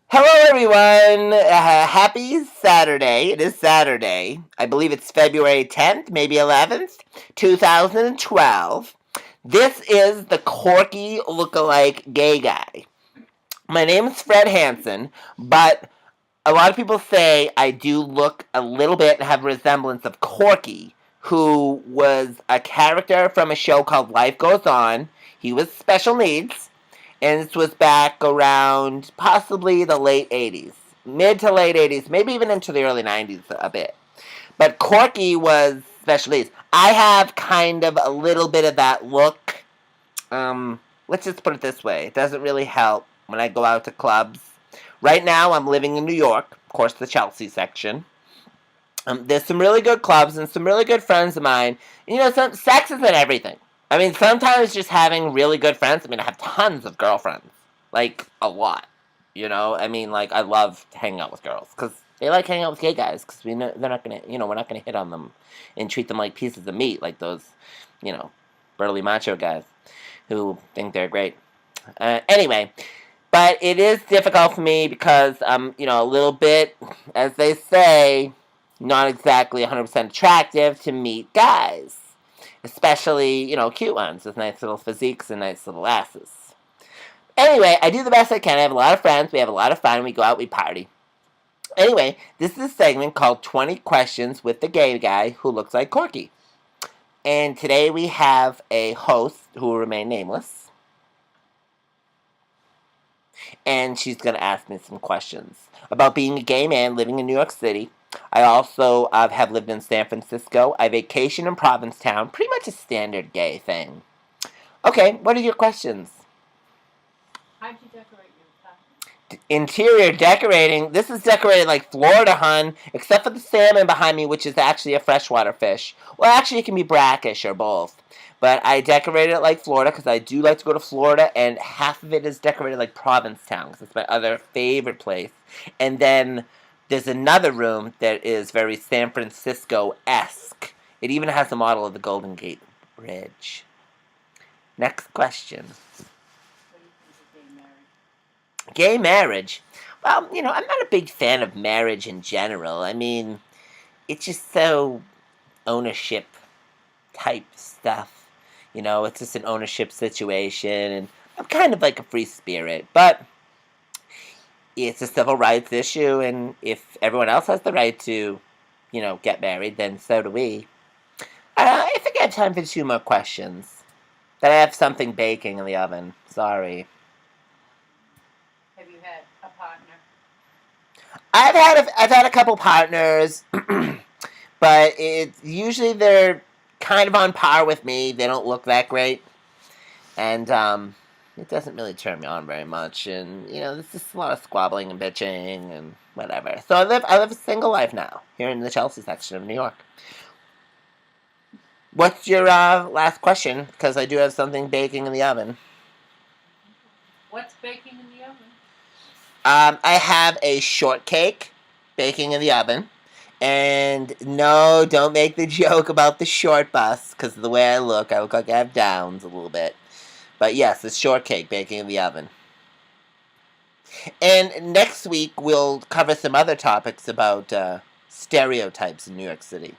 Hello, everyone. Happy Saturday. It is Saturday. I believe it's February 10th, maybe 11th, 2012. This is the Corky lookalike gay guy. My name is Fred Hansen, but a lot of people say I do look a little bit and have a resemblance of Corky, who was a character from a show called Life Goes On. He was special needs, and this was back around possibly the late 80s, mid to late 80s, maybe even into the early 90s a bit. But Corky was special needs. I have kind of a little bit of that look. Let's just put it this way: it doesn't really help when I go out to clubs. Right now, I'm living in New York, of course, the Chelsea section. There's some really good clubs and some really good friends of mine. Sex isn't everything. I mean, sometimes just having really good friends. I mean, I have tons of girlfriends, like a lot. I love hanging out with girls because they like hanging out with gay guys because we know they're not gonna, we're not gonna hit on them and treat them like pieces of meat, like those, you know, burly macho guys who think they're great. Anyway, but it is difficult for me because I'm, a little bit, as they say, not exactly 100% attractive to meet guys. Especially, cute ones with nice little physiques and nice little asses. Anyway, I do the best I can. I have a lot of friends. We have a lot of fun. We go out, we party. Anyway, this is a segment called 20 Questions with the Gay Guy Who Looks Like Corky. And today we have a host who will remain nameless. And she's going to ask me some questions about being a gay man living in New York City. I also have lived in San Francisco. I vacation in Provincetown. Pretty much a standard gay thing. Okay, what are your questions? How'd you decorate your house? Interior decorating. This is decorated like Florida, hun. Except for the salmon behind me, which is actually a freshwater fish. Well, actually, it can be brackish or both. But I decorated it like Florida because I do like to go to Florida, and half of it is decorated like Provincetown because it's my other favorite place. And then there's another room that is very San Francisco-esque. It even has a model of the Golden Gate Bridge. Next question. What do you think of gay marriage? Gay marriage? Well, I'm not a big fan of marriage in general. I mean, it's just so ownership type stuff. It's just an ownership situation, and I'm kind of like a free spirit, but it's a civil rights issue, and if everyone else has the right to, get married, then so do we. I think I have time for 2 more questions. Then I have something baking in the oven. Sorry. Have you had a partner? I've had a couple partners, but usually they're kind of on par with me. They don't look that great, and it doesn't really turn me on very much. And there's just a lot of squabbling and bitching and whatever. So I live a single life now here in the Chelsea section of New York. What's your last question? Because I do have something baking in the oven. What's baking in the oven? I have a shortcake baking in the oven. And no, don't make the joke about the short bus, because of the way I look like I have downs a little bit. But yes, it's shortcake baking in the oven. And next week, we'll cover some other topics about stereotypes in New York City.